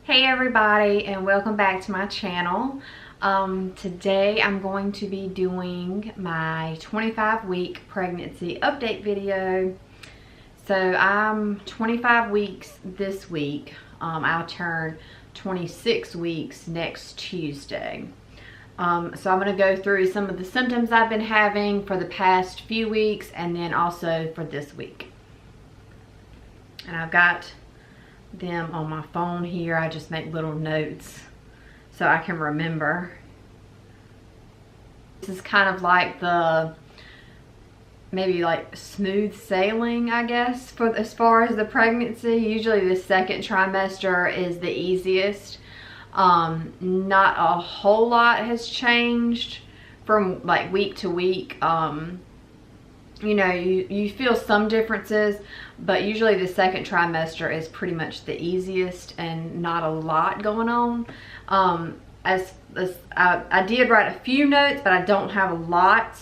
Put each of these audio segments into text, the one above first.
Hey everybody, and welcome back to my channel. Today I'm going to be doing my 25-week pregnancy update video. So I'm 25 weeks this week. I'll turn 26 weeks next Tuesday. So I'm going to go through some of the symptoms I've been having for the past few weeks and then also for this week. And I've got them on my phone here. I just make little notes so I can remember. This is kind of like the maybe like smooth sailing, I guess, for as far as the pregnancy. Usually the second trimester is the easiest. Not a whole lot has changed from like week to week. You know, you feel some differences, but usually the second trimester is pretty much the easiest and not a lot going on. I did write a few notes, but I don't have a lot.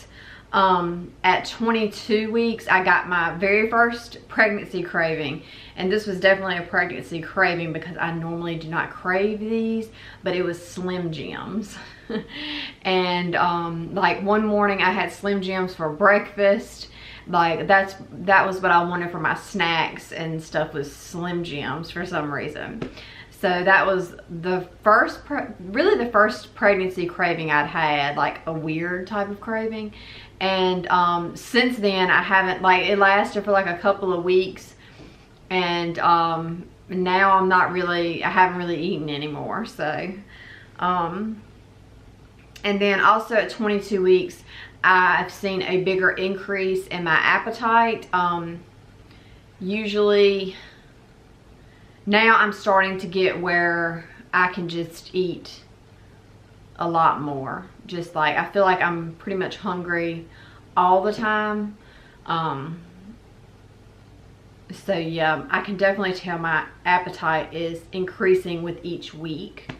At 22 weeks, I got my very first pregnancy craving, and this was definitely a pregnancy craving because I normally do not crave these, but it was Slim Jims. And like one morning I had Slim Jims for breakfast. Like that was what I wanted for my snacks and stuff, was Slim Jims for some reason. So that was the first, really the first pregnancy craving I'd had, like a weird type of craving. And since then I haven't, like, it lasted for like a couple of weeks, and now I haven't really eaten anymore. So and then also at 22 weeks, I've seen a bigger increase in my appetite. Usually now I'm starting to get where I can just eat a lot more. Just like, I feel like I'm pretty much hungry all the time. So yeah, I can definitely tell my appetite is increasing with each week.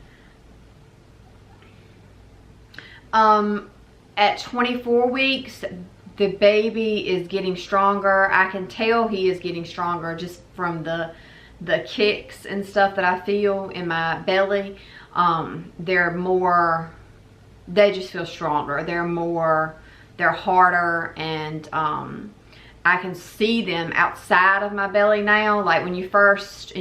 At 24 weeks, the baby is getting stronger. I can tell he is getting stronger just from the kicks and stuff that I feel in my belly. They just feel stronger. They're harder, and I can see them outside of my belly now. Like in your first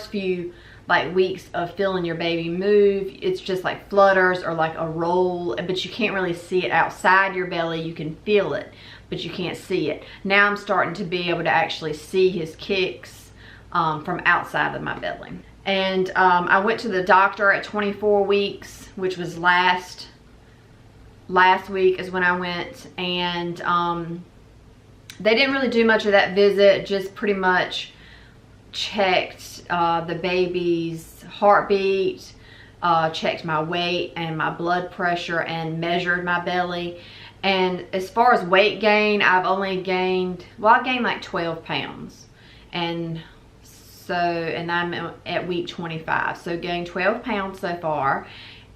few like weeks of feeling your baby move, it's just like flutters or like a roll, but you can't really see it outside your belly. You can feel it, but you can't see it. Now I'm starting to be able to actually see his kicks from outside of my belly. And I went to the doctor at 24 weeks, which was last week is when I went, and they didn't really do much of that visit, just pretty much checked the baby's heartbeat, checked my weight and my blood pressure, and measured my belly. And as far as weight gain, I gained like 12 pounds. And I'm at week 25, so gained 12 pounds so far,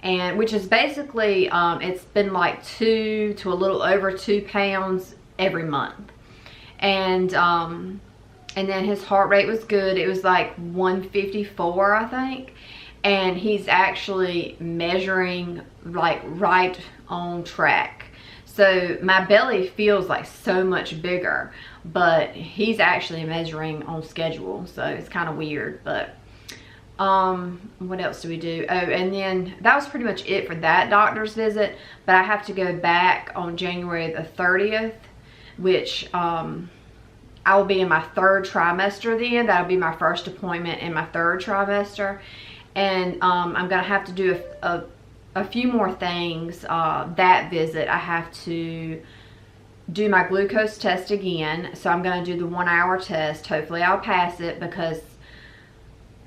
and which is basically it's been like 2 to a little over 2 pounds every month. And then his heart rate was good. It was like 154, I think. And he's actually measuring like right on track. So my belly feels like so much bigger, but he's actually measuring on schedule. So it's kind of weird, but what else do we do? Oh, and then that was pretty much it for that doctor's visit. But I have to go back on January the 30th, which I will be in my third trimester then. That'll be my first appointment in my third trimester. And I'm going to have to do a few more things that visit. I have to do my glucose test again. So I'm going to do the 1-hour test. Hopefully I'll pass it, because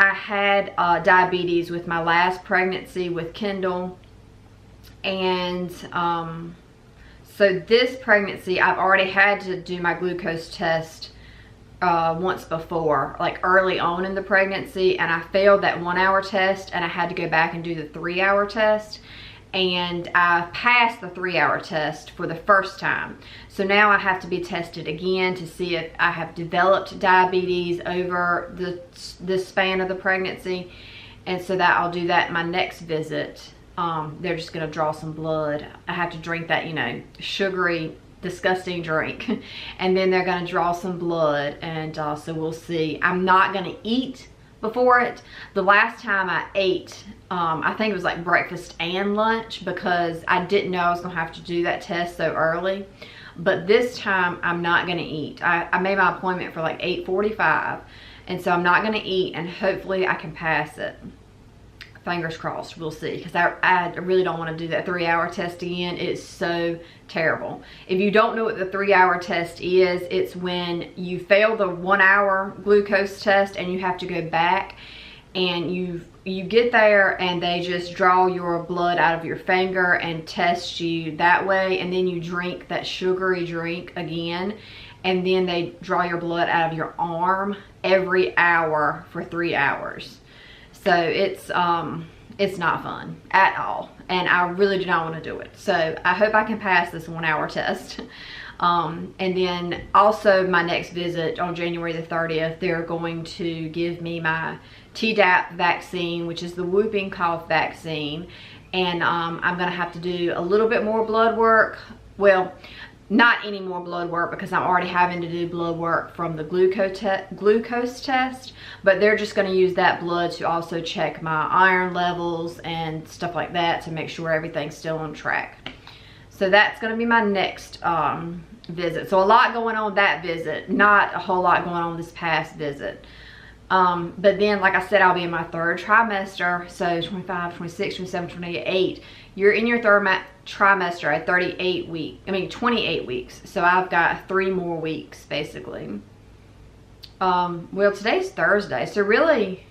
I had diabetes with my last pregnancy with Kendall. And so this pregnancy, I've already had to do my glucose test once before, like early on in the pregnancy, and I failed that 1-hour test, and I had to go back and do the 3-hour test. And I passed the 3-hour test for the first time. So now I have to be tested again to see if I have developed diabetes over the span of the pregnancy. And so that I'll do that in my next visit. They're just gonna draw some blood. I have to drink that, you know, sugary, disgusting drink. And then they're gonna draw some blood, and so we'll see. I'm not gonna eat before it. The last time I ate, I think it was like breakfast and lunch, because I didn't know I was gonna have to do that test so early. But this time I'm not gonna eat. I made my appointment for like 8:45, and so I'm not gonna eat, and hopefully I can pass it. Fingers crossed, we'll see, because I really don't want to do that 3-hour test again. It's so terrible. If you don't know what the 3-hour test is, it's when you fail the 1-hour glucose test and you have to go back, and you get there and they just draw your blood out of your finger and test you that way, and then you drink that sugary drink again, and then they draw your blood out of your arm every hour for 3 hours. So it's not fun at all, and I really do not want to do it. So I hope I can pass this 1-hour test. And then also my next visit on January the 30th, they're going to give me my Tdap vaccine, which is the whooping cough vaccine. And I'm going to have to do a little bit more blood work. Well, not any more blood work, because I'm already having to do blood work from the glucose test, but they're just going to use that blood to also check my iron levels and stuff like that, to make sure everything's still on track. So that's going to be my next visit. So a lot going on that visit, not a whole lot going on this past visit. But then, like I said, I'll be in my 3rd trimester, so 25, 26, 27, 28. You're in your 3rd trimester at 28 weeks. So I've got 3 more weeks, basically. Well, today's Thursday, so really,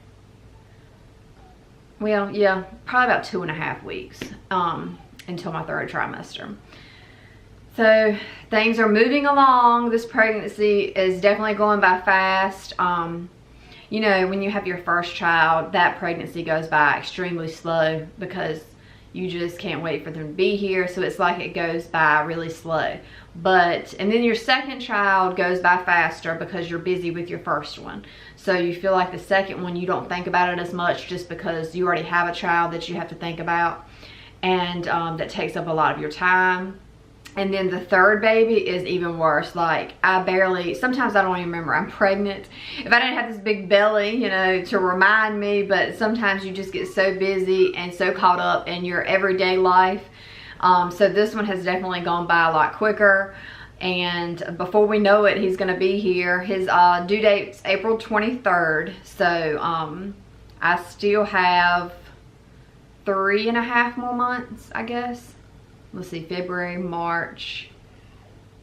well, yeah, probably about 2.5 weeks, until my 3rd trimester. So things are moving along. This pregnancy is definitely going by fast. You know, when you have your first child, that pregnancy goes by extremely slow, because you just can't wait for them to be here. So it's like it goes by really slow. And then your second child goes by faster, because you're busy with your first one. So you feel like the second one, you don't think about it as much, just because you already have a child that you have to think about. And that takes up a lot of your time. And then the 3rd baby is even worse. Like, sometimes I don't even remember I'm pregnant. If I didn't have this big belly, you know, to remind me, but sometimes you just get so busy and so caught up in your everyday life. So this one has definitely gone by a lot quicker. And before we know it, he's gonna be here. His due date's April 23rd. So I still have 3.5 more months, I guess. Let's see, February, March,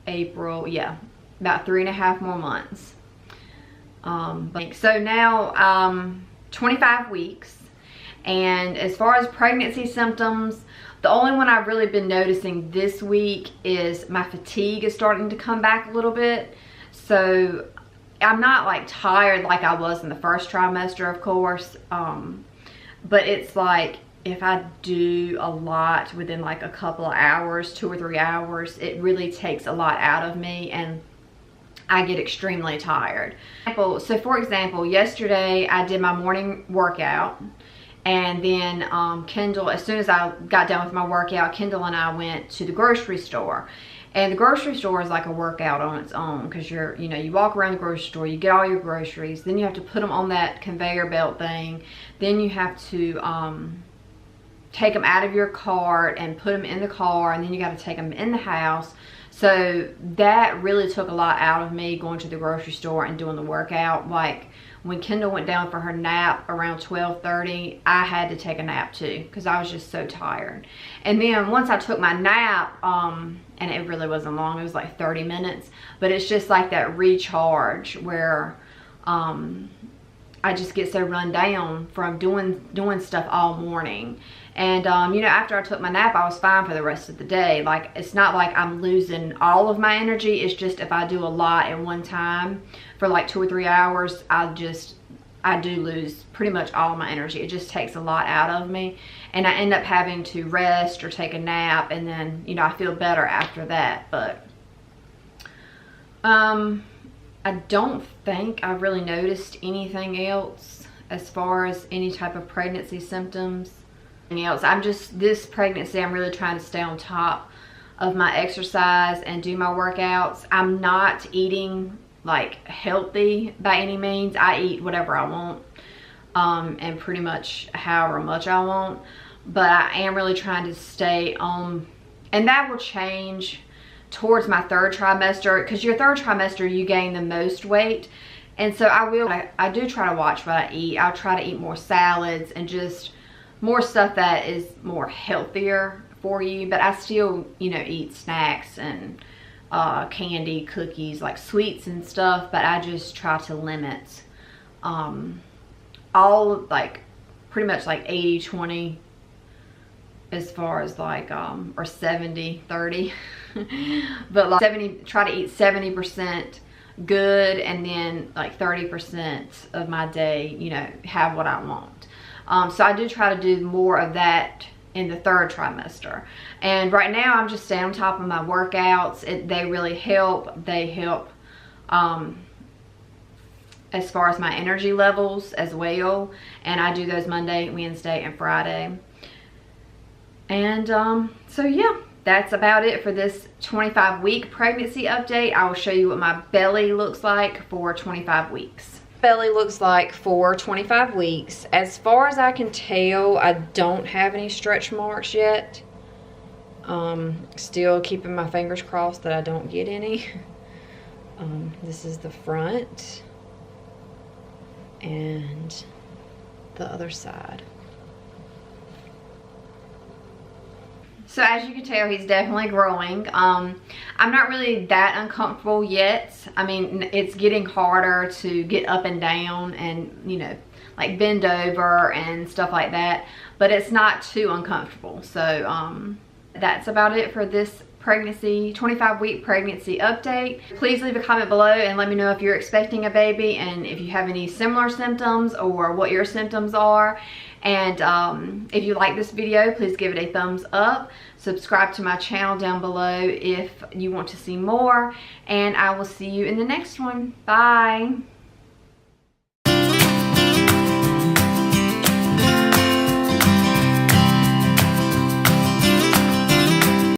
April, yeah, about 3.5 more months. So now 25 weeks, and as far as pregnancy symptoms, the only one I've really been noticing this week is my fatigue is starting to come back a little bit. So I'm not like tired like I was in the 1st trimester, of course, but it's like, if I do a lot within like a couple of hours, 2 or 3 hours, it really takes a lot out of me, and I get extremely tired. So for example, yesterday I did my morning workout, and then Kendall, as soon as I got done with my workout, Kendall and I went to the grocery store. And the grocery store is like a workout on its own, because you walk around the grocery store, you get all your groceries, then you have to put them on that conveyor belt thing, then you have to take them out of your cart and put them in the car, and then you got to take them in the house. So that really took a lot out of me, going to the grocery store and doing the workout. Like when Kendall went down for her nap around 12:30, I had to take a nap too, because I was just so tired. And then once I took my nap, and it really wasn't long, it was like 30 minutes, but it's just like that recharge where I just get so run down from doing stuff all morning. And after I took my nap, I was fine for the rest of the day. Like, it's not like I'm losing all of my energy. It's just if I do a lot at one time for like 2 or 3 hours, I do lose pretty much all my energy. It just takes a lot out of me, and I end up having to rest or take a nap, and then I feel better after that. But I don't think I've really noticed anything else as far as any type of pregnancy symptoms. Anything else, this pregnancy, I'm really trying to stay on top of my exercise and do my workouts. I'm not eating like healthy by any means. I eat whatever I want, and pretty much however much I want, but I am really trying to stay on, and that will change towards my third trimester, because your third trimester you gain the most weight. And so I do try to watch what I eat. I'll try to eat more salads and just more stuff that is more healthier for you, but I still, you know, eat snacks and candy, cookies, like sweets and stuff, but I just try to limit all, like pretty much like 80-20 as far as like or 70-30 but like try to eat 70% good, and then like 30% of my day, you know, have what I want. So I do try to do more of that in the third trimester. And right now I'm just staying on top of my workouts. They really help. They help as far as my energy levels as well. And I do those Monday, Wednesday, and Friday. And so yeah, that's about it for this 25-week pregnancy update. I will show you what my belly looks like for 25 weeks. Belly looks like for 25 weeks. As far as I can tell, I don't have any stretch marks yet. Still keeping my fingers crossed that I don't get any. This is the front and the other side. So as you can tell, he's definitely growing. I'm not really that uncomfortable yet. I mean, it's getting harder to get up and down and, you know, like bend over and stuff like that, but it's not too uncomfortable. So that's about it for this pregnancy, 25-week pregnancy update. Please leave a comment below and let me know if you're expecting a baby and if you have any similar symptoms or what your symptoms are. And if you like this video, please give it a thumbs up. Subscribe to my channel down below if you want to see more. And I will see you in the next one. Bye.